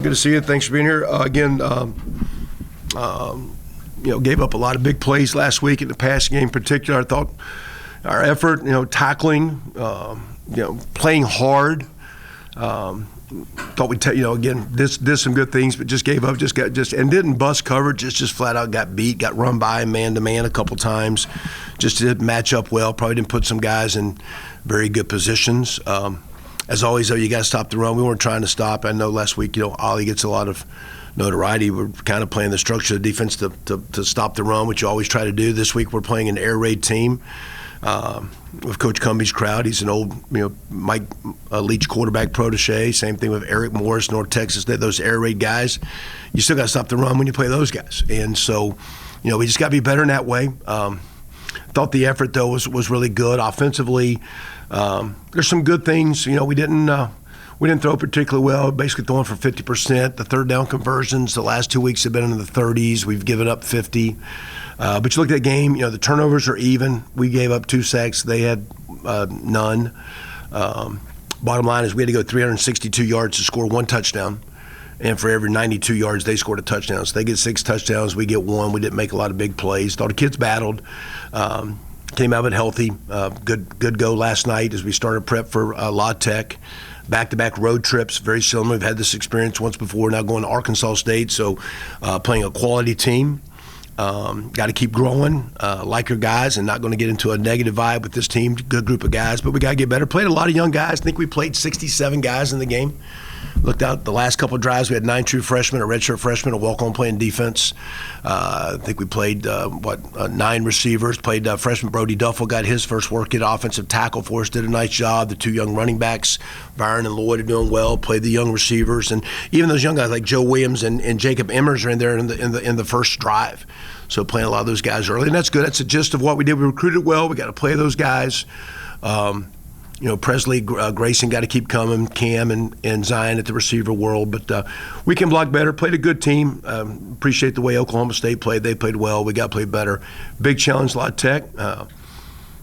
Good to see you. Thanks for being here. Gave up a lot of big plays last week in the passing game in particular. I thought our effort, tackling, playing hard. Thought we, did some good things, but just gave up, and didn't bust coverage. Just flat out got beat, got run by man to man a couple times. Just didn't match up well. Probably didn't put some guys in very good positions. As always, though, you got to stop the run. We weren't trying to stop. I know last week, Ollie gets a lot of notoriety. We're kind of playing the structure of the defense to stop the run, which you always try to do. This week we're playing an air raid team. With Coach Cumbie's crowd. He's an old, Mike Leach quarterback protege. Same thing with Eric Morris, North Texas. Those air raid guys, you still got to stop the run when you play those guys. And so, we just got to be better in that way. Thought the effort, though, was really good. Offensively, there's some good things. We didn't throw particularly well, basically throwing for 50%. The third down conversions the last 2 weeks have been in the 30s. We've given up 50. But you look at that game, the turnovers are even. We gave up 2 sacks. They had none. Bottom line is we had to go 362 yards to score 1 touchdown. And for every 92 yards, they scored a touchdown. So they get 6 touchdowns. We get 1. We didn't make a lot of big plays. Thought the kids battled. Came out of it healthy. Good go last night as we started prep for La Tech. Back-to-back road trips, very similar. We've had this experience once before, now going to Arkansas State. So playing a quality team. Got to keep growing, like your guys, and not going to get into a negative vibe with this team. Good group of guys, but we got to get better. Played a lot of young guys. I think we played 67 guys in the game. Looked out the last couple of drives. We had 9 true freshmen, a redshirt freshman, a walk-on playing defense. I think we played 9 receivers. Played freshman Brody Duffel, got his first work at offensive tackle for us. Did a nice job. The 2 young running backs, Byron and Lloyd, are doing well. Played the young receivers, and even those young guys like Joe Williams and Jacob Emmers are in there in the first drive. So playing a lot of those guys early, and that's good. That's the gist of what we did. We recruited well. We got to play those guys. Presley, Grayson got to keep coming, Cam and Zion at the receiver world. But we can block better, played a good team. Appreciate the way Oklahoma State played. They played well. We got to play better. Big challenge, La Tech. I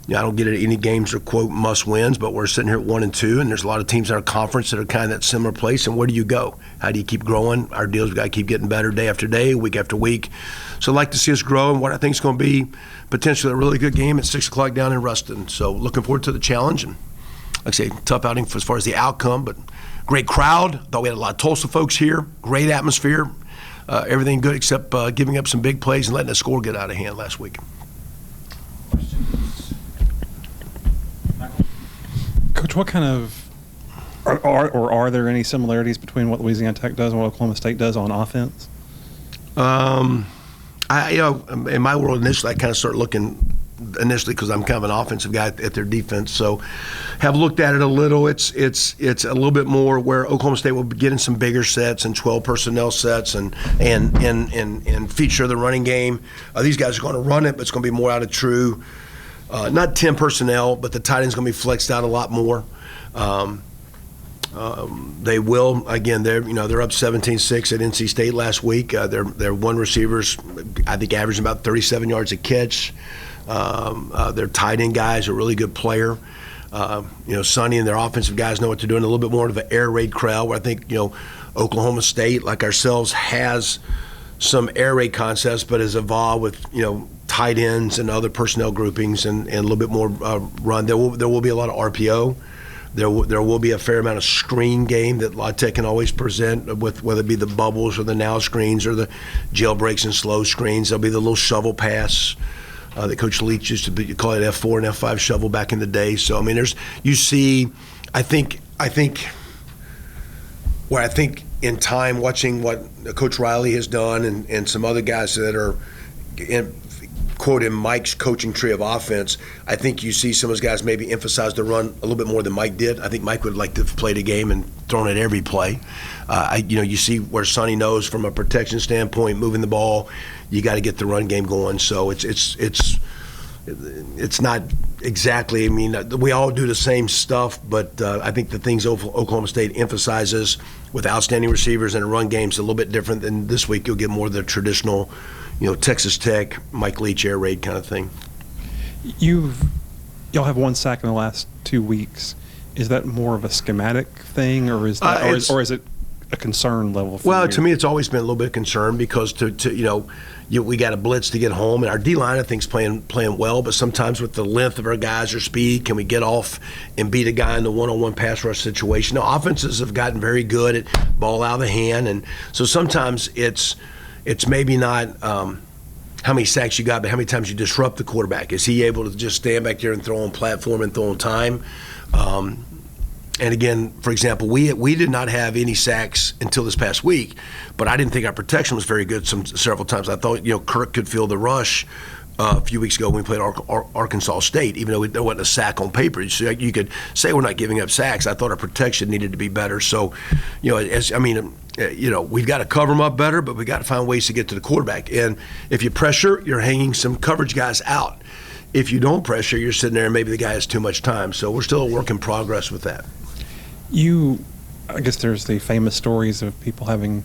don't get it. Any games are, quote, must wins, but we're sitting here at 1-2, and there's a lot of teams in our conference that are kind of that similar place. And where do you go? How do you keep growing? Our deals, we got to keep getting better day after day, week after week. So I'd like to see us grow, and what I think is going to be potentially a really good game at 6 o'clock down in Ruston. So looking forward to the challenge, and like I say, tough outing as far as the outcome, but great crowd. Thought we had a lot of Tulsa folks here, great atmosphere, everything good except giving up some big plays and letting the score get out of hand last week. Coach, what kind of are there any similarities between what Louisiana Tech does and what Oklahoma State does on offense? In my world initially, I kind of started looking initially because I'm kind of an offensive guy at their defense. So have looked at it a little. It's a little bit more where Oklahoma State will be getting some bigger sets and 12 personnel sets and feature the running game. These guys are going to run it, but it's going to be more out of true. Not 10 personnel, but the tight end's going to be flexed out a lot more. They will, again, they're up 17-6 at NC State last week. Their one receivers, I think, averaging about 37 yards a catch. Their tight end guys are a really good player. Sonny and their offensive guys know what they're doing. A little bit more of an air raid crowd where I think, Oklahoma State, like ourselves, has some air raid concepts, but has evolved with, tight ends and other personnel groupings and a little bit more run. There will be a lot of RPO. There will be a fair amount of screen game that La Tech can always present with, whether it be the bubbles or the now screens or the jailbreaks and slow screens. There'll be the little shovel pass that Coach Leach used to call it F4 and F5 shovel back in the day. So, I think in time watching what Coach Riley has done and some other guys that are quote in Mike's coaching tree of offense, I think you see some of those guys maybe emphasize the run a little bit more than Mike did. I think Mike would like to have played a game and thrown it every play. You see where Sonny knows from a protection standpoint, moving the ball, you got to get the run game going. So it's not exactly. We all do the same stuff, but I think the things Oklahoma State emphasizes with outstanding receivers and a run game is a little bit different than this week. You'll get more of the traditional, Texas Tech, Mike Leach air raid kind of thing. Y'all have 1 sack in the last 2 weeks. Is that more of a schematic thing, or is that, or is it a concern level for Well, you? to me, it's always been a little bit of concern because we got a blitz to get home, and our D line I think is playing well. But sometimes with the length of our guys or speed, can we get off and beat a guy in the one-on-one pass rush situation? Now, offenses have gotten very good at ball out of the hand, and so sometimes it's maybe not how many sacks you got, but how many times you disrupt the quarterback. Is he able to just stand back there and throw on platform and throw on time? And again, for example, we did not have any sacks until this past week, but I didn't think our protection was very good several times. I thought Kirk could feel the rush a few weeks ago when we played Arkansas State, even though there wasn't a sack on paper. So you could say we're not giving up sacks. I thought our protection needed to be better. So, we've got to cover them up better, but we got to find ways to get to the quarterback. And if you pressure, you're hanging some coverage guys out. If you don't pressure, you're sitting there and maybe the guy has too much time. So we're still a work in progress with that. I guess there's the famous stories of people having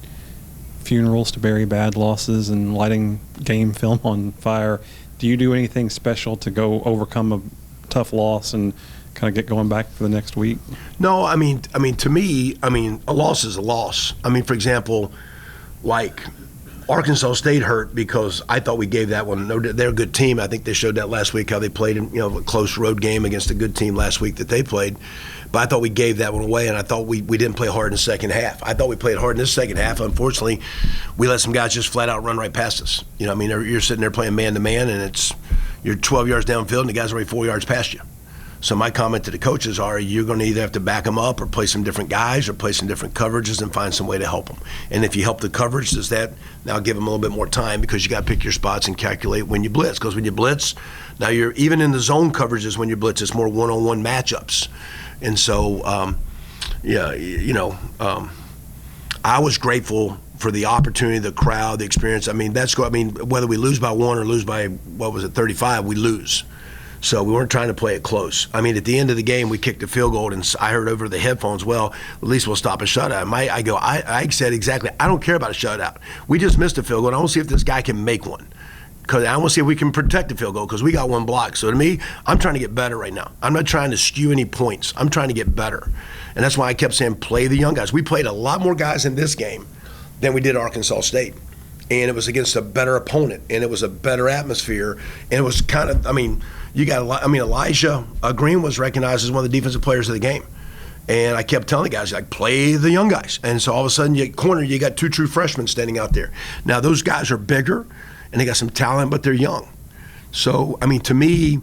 funerals to bury bad losses and lighting game film on fire. Do you do anything special to go overcome a tough loss and kind of get going back for the next week? No, I mean, to me, a loss is a loss. For example, like Arkansas State hurt because I thought we gave that one. They're a good team. I think they showed that last week how they played in a close road game against a good team last week that they played. But I thought we gave that one away, and I thought we didn't play hard in the second half. I thought we played hard in this second half. Unfortunately, we let some guys just flat out run right past us. You're sitting there playing man-to-man, and you're 12 yards downfield, and the guy's already 4 yards past you. So my comment to the coaches are you're going to either have to back them up or play some different guys or play some different coverages and find some way to help them. And if you help the coverage, does that now give them a little bit more time because you got to pick your spots and calculate when you blitz. Because when you blitz, now you're even in the zone coverages when you blitz, it's more one-on-one matchups. And so, I was grateful for the opportunity, the crowd, the experience. Whether we lose by 1 or lose by, 35, we lose. So we weren't trying to play it close. At the end of the game, we kicked a field goal, and I heard over the headphones, well, at least we'll stop a shutout. I said exactly, I don't care about a shutout. We just missed a field goal, and I want to see if this guy can make one. Because I want to see if we can protect the field goal because we got one block. So to me, I'm trying to get better right now. I'm not trying to skew any points. I'm trying to get better. And that's why I kept saying play the young guys. We played a lot more guys in this game than we did Arkansas State. And it was against a better opponent, and it was a better atmosphere. And it was kind of, you got a lot. Elijah Green was recognized as one of the defensive players of the game. And I kept telling the guys, play the young guys. And so all of a sudden, you got 2 true freshmen standing out there. Now, those guys are bigger, and they got some talent, but they're young. So, to me,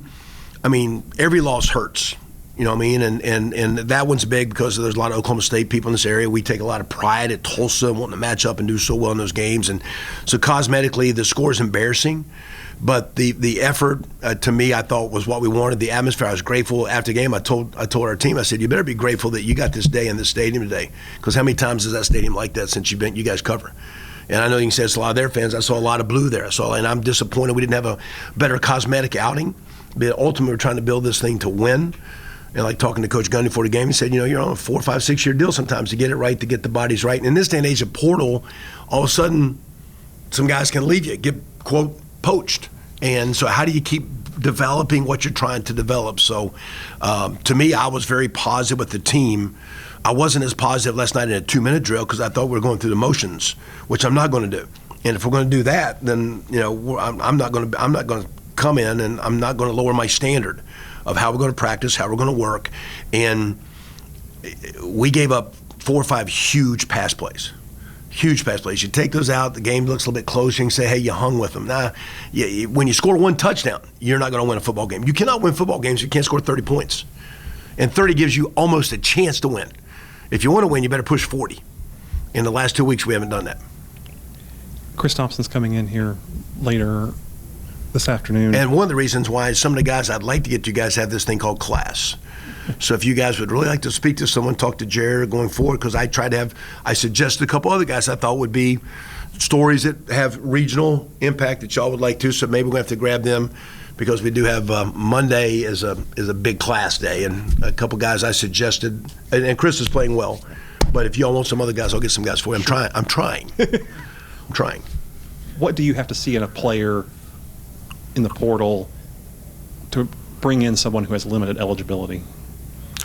every loss hurts. And that one's big because there's a lot of Oklahoma State people in this area. We take a lot of pride at Tulsa wanting to match up and do so well in those games. And so cosmetically, the score is embarrassing. But the effort, to me, I thought was what we wanted. The atmosphere, I was grateful. After the game, I told our team, I said, you better be grateful that you got this day in this stadium today. Because how many times is that stadium like that since you guys cover? And I know you can say it's a lot of their fans. I saw a lot of blue there. And I'm disappointed we didn't have a better cosmetic outing. But ultimately, we're trying to build this thing to win. And like talking to Coach Gundy before the game, he said, you're on a 4, 5, 6 year deal sometimes to get it right, to get the bodies right. And in this day and age of portal, all of a sudden, some guys can leave you, get, quote, poached. And so how do you keep developing what you're trying to develop? So to me, I was very positive with the team. I wasn't as positive last night in a 2-minute drill because I thought we were going through the motions, which I'm not going to do. And if we're going to do that, then I'm not going to come in and I'm not going to lower my standard of how we're going to practice, how we're going to work. And we gave up 4 or 5 huge pass plays. Huge pass plays. You take those out, the game looks a little bit closer. You can say, hey, you hung with them. When you score 1 touchdown, you're not going to win a football game. You cannot win football games if you can't score 30 points. And 30 gives you almost a chance to win. If you want to win, you better push 40. In the last 2 weeks, we haven't done that. Chris Thompson's coming in here later this afternoon. And one of the reasons why some of the guys I'd like to get to, you guys have this thing called class. So if you guys would really like to speak to someone, talk to Jared going forward, because I suggested a couple other guys I thought would be stories that have regional impact that y'all would like to. So maybe we're going to have to grab them because we do have Monday is a big class day. And a couple guys I suggested, and Chris is playing well. But if y'all want some other guys, I'll get some guys for you. I'm trying. I'm trying. What do you have to see in a player in the portal to bring in someone who has limited eligibility?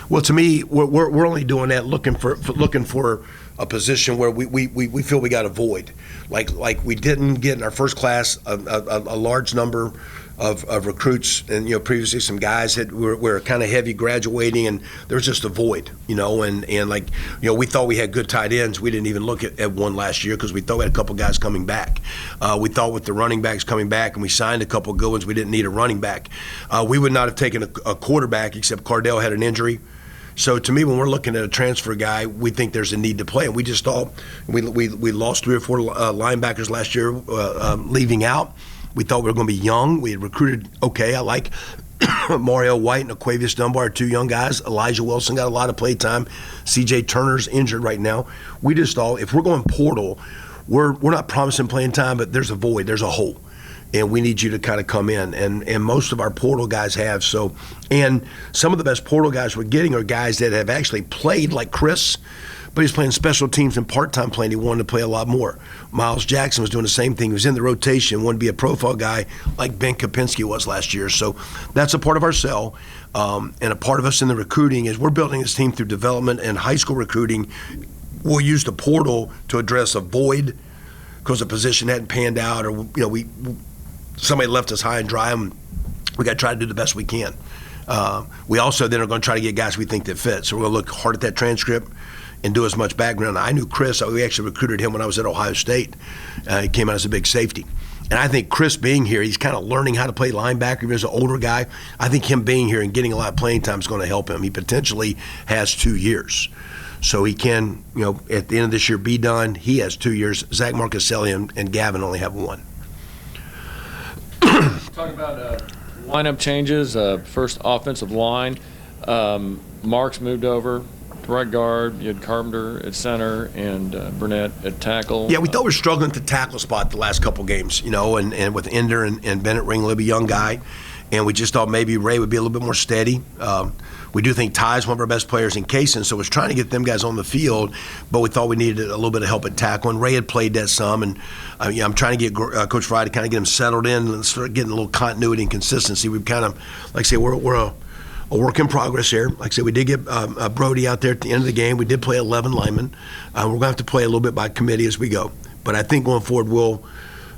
Well, to me, we're only doing that looking for a position where we feel we got a void, like we didn't get in our first class a large number of recruits, and previously some guys that were kind of heavy graduating, and there was just a void, and like we thought we had good tight ends. We didn't even look at one last year because we thought we had a couple guys coming back. We thought with the running backs coming back, and we signed a couple good ones, we didn't need a running back. We would not have taken a quarterback except Cardell had an injury. So to me, when we're looking at a transfer guy, we think there's a need to play. And we just thought we lost 3 or 4 linebackers last year leaving out. We thought we were going to be young. We had recruited okay. I like Mario White and Aquavius Dunbar, 2 young guys. Elijah Wilson got a lot of play time. C.J. Turner's injured right now. We just thought if we're going portal, we're not promising playing time, but there's a void, there's a hole. And we need you to kind of come in. And most of our portal guys have. So, and some of the best portal guys we're getting are guys that have actually played like Chris, but he's playing special teams and part-time playing. He wanted to play a lot more. Miles Jackson was doing the same thing. He was in the rotation, wanted to be a profile guy like Ben Kapinski was last year. So that's a part of our sell. And a part of us in the recruiting is we're building this team through development and high school recruiting. We'll use the portal to address a void because a position hadn't panned out, or somebody left us high and dry, and we got to try to do the best we can. We also then are going to try to get guys we think that fit. So we're going to look hard at that transcript and do as much background. I knew Chris. We actually recruited him when I was at Ohio State. He came out as a big safety. And I think Chris being here, he's kind of learning how to play linebacker. He was an older guy. I think him being here and getting a lot of playing time is going to help him. He potentially has 2 years. So he can, at the end of this year, be done. He has 2 years. Zach Marcaselli and Gavin only have 1. Talk about lineup changes. First offensive line. Marks moved over to right guard. You had Carpenter at center and Burnett at tackle. Yeah, we thought we were struggling at the tackle spot the last couple games, and with Ender and Bennett Ringley, a young guy. And we just thought maybe Ray would be a little bit more steady. We do think Ty's one of our best players in Kaysen, so was trying to get them guys on the field, but we thought we needed a little bit of help at tackle. And Ray had played that some, and I'm trying to get Coach Fry to kind of get him settled in and start getting a little continuity and consistency. We've kind of, like I say, we're a work in progress here. Like I said, we did get Brody out there at the end of the game. We did play 11 linemen. We're going to have to play a little bit by committee as we go. But I think going forward, we'll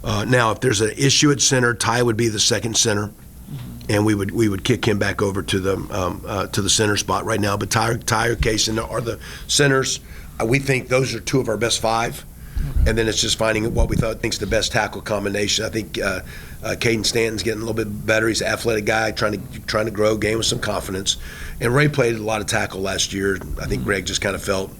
now if there's an issue at center, Ty would be the second center. And we would kick him back over to the center spot right now. But Ty or Kaysen are the centers. We think those are 2 of our best 5. Okay. And then it's just finding what we think's the best tackle combination. I think Caden Stanton's getting a little bit better. He's an athletic guy, trying to grow, gain with some confidence. And Ray played a lot of tackle last year. I think Greg just kind of felt,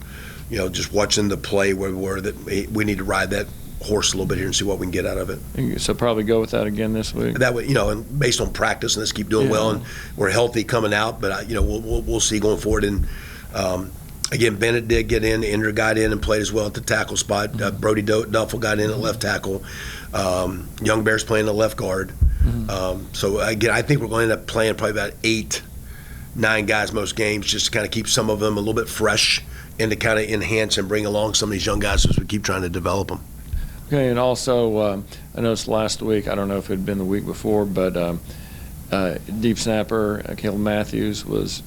just watching the play where we were, that we need to ride that horse a little bit here and see what we can get out of it. So probably go with that again this week. That way, and based on practice, and let's keep doing well, and we're healthy coming out. But we'll see going forward. And again, Bennett did get in. Ender got in and played as well at the tackle spot. Brody Duffel got in at left tackle. Young Bear's playing the left guard. So again, I think we're going to end up playing probably about 8, 9 guys most games, just to kind of keep some of them a little bit fresh and to kind of enhance and bring along some of these young guys as we keep trying to develop them. Okay, and also I noticed last week, I don't know if it had been the week before, but deep snapper Caleb Matthews was.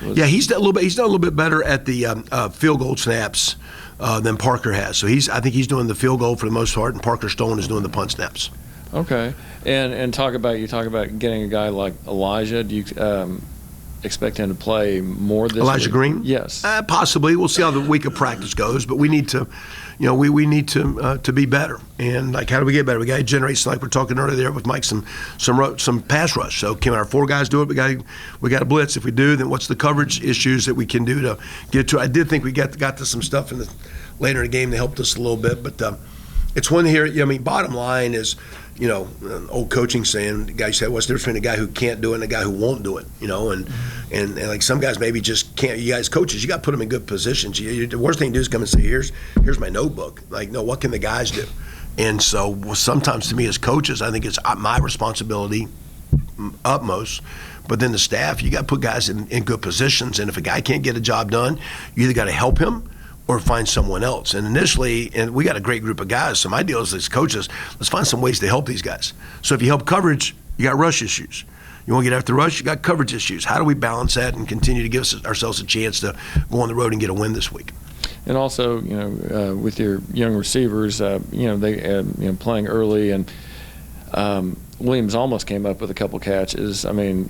Yeah, he's done a little bit better at the field goal snaps than Parker has. So I think he's doing the field goal for the most part, and Parker Stone is doing the punt snaps. Okay, and talk about getting a guy like Elijah. Do you expect him to play more this Elijah week? Green? Yes. Possibly. We'll see how the week of practice goes, but we need to. We need to be better. And like, how do we get better? We got to generate, like we're talking earlier there with Mike, some pass rush. So can our 4 guys do it? We got to blitz. If we do, then what's the coverage issues that we can do to get to? I did think we got to some stuff later in the game that helped us a little bit, but it's one here. Bottom line is, an old coaching saying, the guy said, what's the difference between a guy who can't do it and a guy who won't do it? And like some guys maybe just can't. You guys, coaches, you got to put them in good positions. The worst thing to do is come and say, here's my notebook. Like, no, what can the guys do? And so sometimes to me as coaches, I think it's my responsibility utmost. But then the staff, you got to put guys in good positions. And if a guy can't get a job done, you either got to help him or find someone else. And initially, and we got a great group of guys, so my deal is as coaches, let's find some ways to help these guys. So if you help coverage, you got rush issues. You want to get after the rush, you got coverage issues. How do we balance that and continue to give ourselves a chance to go on the road and get a win this week? And also, with your young receivers, they playing early, and Williams almost came up with a couple catches. I mean,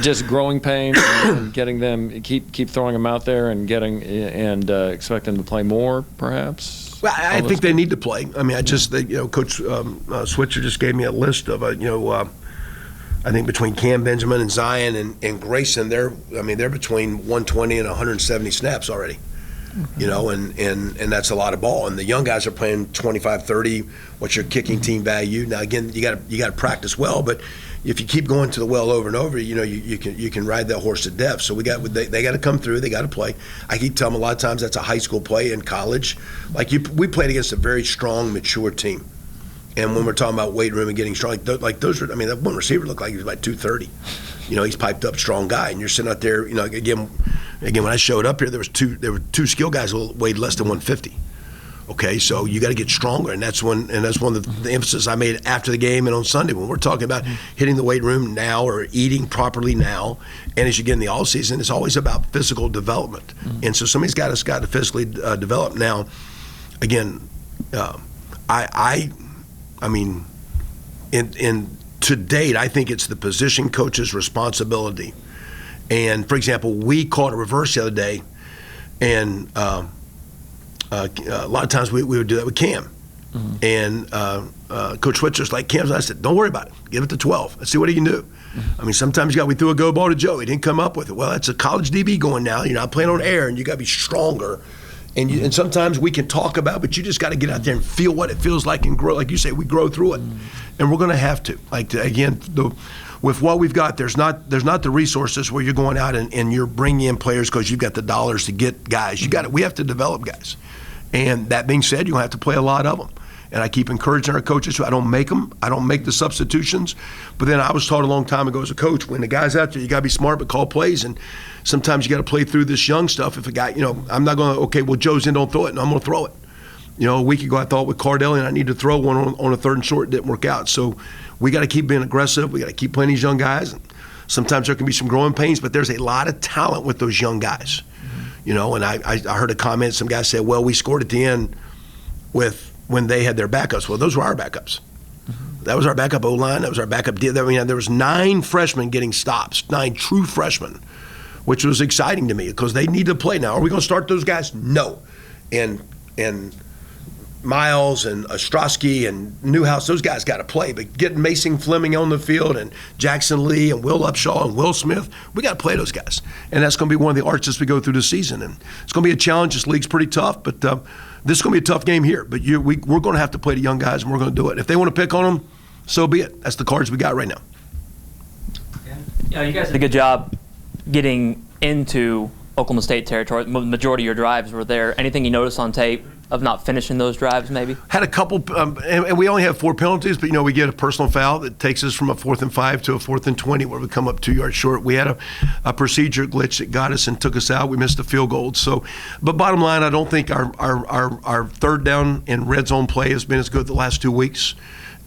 just growing pains and getting them, keep throwing them out there and expect them to play more, perhaps. Well, I think they need to play. I mean, Coach Switzer just gave me a list of I think between Cam Benjamin and Zion and Grayson, they're between 120 and 170 snaps already. And that's a lot of ball. And the young guys are playing 25, 30. What's your kicking team value? Now again, you got to practice well, but if you keep going to the well over and over, you can ride that horse to death. So they got to come through. They got to play. I keep telling them a lot of times that's a high school play in college. We played against a very strong, mature team. And when we're talking about weight room and getting strong, that one receiver looked like he was about 230. He's piped up, strong guy, and you're sitting out there. Again, when I showed up here, there were two skill guys who weighed less than 150. Okay, so you got to get stronger, and that's one of the emphasis I made after the game and on Sunday when we're talking about hitting the weight room now or eating properly now. And as you get in the off season, it's always about physical development, and so somebody's got to physically develop. Now, again, I mean, to date, I think it's the position coach's responsibility. And for example, we caught a reverse the other day, and a lot of times we would do that with Cam. And Coach Schwitzer's like, Cam's, I said, don't worry about it. Give it to 12. Let's see what he can do. I mean, sometimes we threw a go ball to Joe. He didn't come up with it. Well, that's a college DB going now. You're not playing on air, and you got to be stronger. And sometimes we can talk about it, but you just got to get out there and feel what it feels like and grow. Like you say, we grow through it. And we're going to have to. With what we've got, there's not the resources where you're going out and you're bringing in players because you've got the dollars to get guys. We have to develop guys. And that being said, you're going to have to play a lot of them. And I keep encouraging our coaches. I don't make them. I don't make the substitutions. But then I was taught a long time ago as a coach, when the guy's out there, you got to be smart but call plays. And sometimes you got to play through this young stuff. If a guy, I'm not going to, okay, well, Joe's in, don't throw it. And I'm going to throw it. A week ago I thought with Cardell, and I need to throw one on a third and short. It didn't work out. So we got to keep being aggressive. We got to keep playing these young guys. And sometimes there can be some growing pains, but there's a lot of talent with those young guys. And I heard a comment, some guy said, well, we scored at the end when they had their backups. Well, those were our backups. That was our backup O-line. That was our backup. There was 9 freshmen getting stops, 9 true freshmen, which was exciting to me because they need to play now. Are we going to start those guys? No. And Miles and Ostrowski and Newhouse, those guys got to play. But getting Mason Fleming on the field and Jackson Lee and Will Upshaw and Will Smith, we got to play those guys. And that's going to be one of the arches we go through this season. And it's going to be a challenge. This league's pretty tough, but this is going to be a tough game here. But we're going to have to play the young guys, and we're going to do it. If they want to pick on them, so be it. That's the cards we got right now. Yeah, you guys did a good job getting into Oklahoma State territory. The majority of your drives were there. Anything you noticed on tape of not finishing those drives, maybe? Had a couple, and we only have 4 penalties, but we get a personal foul that takes us from a 4th and 5 to a 4th and 20 where we come up 2 yards short. We had a procedure glitch that got us and took us out. We missed a field goal. So, but bottom line, I don't think our third down and red zone play has been as good the last 2 weeks.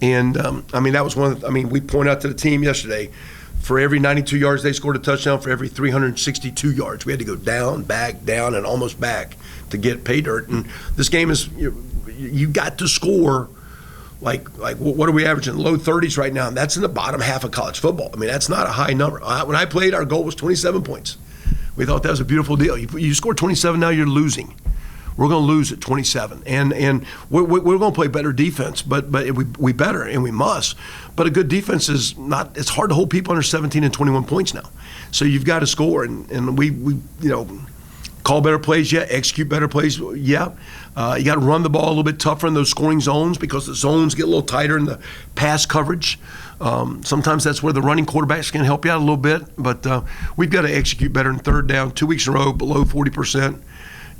And that was we point out to the team yesterday, for every 92 yards they scored a touchdown, for every 362 yards we had to go down, back, down, and almost back to get pay dirt. And this game is, you got to score like what are we averaging? Low 30s right now, and that's in the bottom half of college football. That's not a high number. When I played, our goal was 27 points. We thought that was a beautiful deal. You score 27, now you're losing. We're going to lose at 27, and we're going to play better defense, but we better, and we must. But a good defense is not. It's hard to hold people under 17 and 21 points now. So you've got to score, and we call better plays, yeah. Execute better plays, yeah. You got to run the ball a little bit tougher in those scoring zones because the zones get a little tighter in the pass coverage. Sometimes that's where the running quarterbacks can help you out a little bit, but we've got to execute better in third down. 2 weeks in a row below 40%.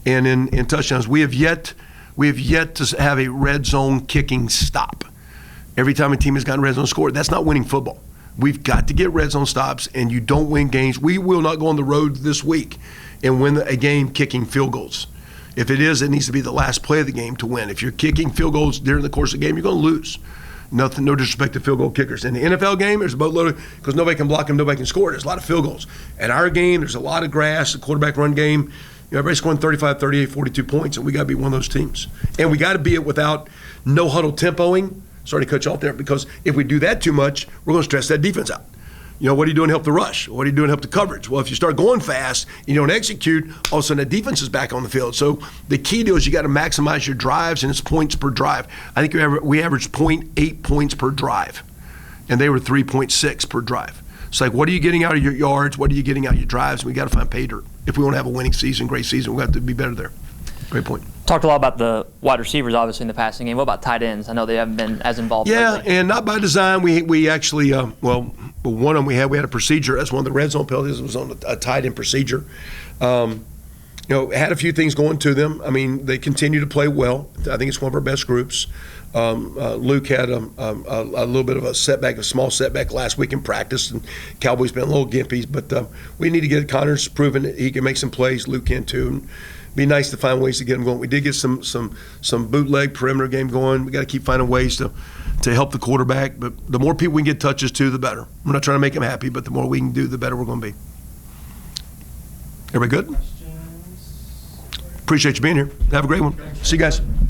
And in touchdowns, we have yet to have a red zone kicking stop. Every time a team has gotten red zone score, that's not winning football. We've got to get red zone stops, and you don't win games. We will not go on the road this week and win a game kicking field goals. If it is, it needs to be the last play of the game to win. If you're kicking field goals during the course of the game, you're going to lose. Nothing, no disrespect to field goal kickers. In the NFL game, there's a boatload because nobody can block them, nobody can score. There's a lot of field goals. In our game, there's a lot of grass, the quarterback run game. Everybody's scoring 35, 38, 42 points, and we got to be one of those teams. And we got to be it without no huddle tempoing. Sorry to cut you off there, because if we do that too much, we're going to stress that defense out. What are you doing to help the rush? What are you doing to help the coverage? Well, if you start going fast and you don't execute, all of a sudden the defense is back on the field. So the key deal is you got to maximize your drives, and it's points per drive. I think we averaged 0.8 points per drive, and they were 3.6 per drive. It's like, what are you getting out of your yards? What are you getting out of your drives? We got to find pay dirt. If we want to have a winning season, great season, we got to be better there. Great point. Talked a lot about the wide receivers, obviously, in the passing game. What about tight ends? I know they haven't been as involved lately. And not by design. We actually, one of them we had a procedure. That's one of the red zone penalties. It was on a tight end procedure. Had a few things going to them. I mean, they continue to play well. I think it's one of our best groups. Luke had a little bit of a setback, a small setback last week in practice, and Cowboys been a little gimpy. But we need to get Connor's proven that he can make some plays. Luke can too. And be nice to find ways to get them going. We did get some bootleg perimeter game going. We got to keep finding ways to help the quarterback. But the more people we can get touches to, the better. We're not trying to make them happy, but the more we can do, the better we're going to be. Everybody good? Appreciate you being here. Have a great one. See you guys.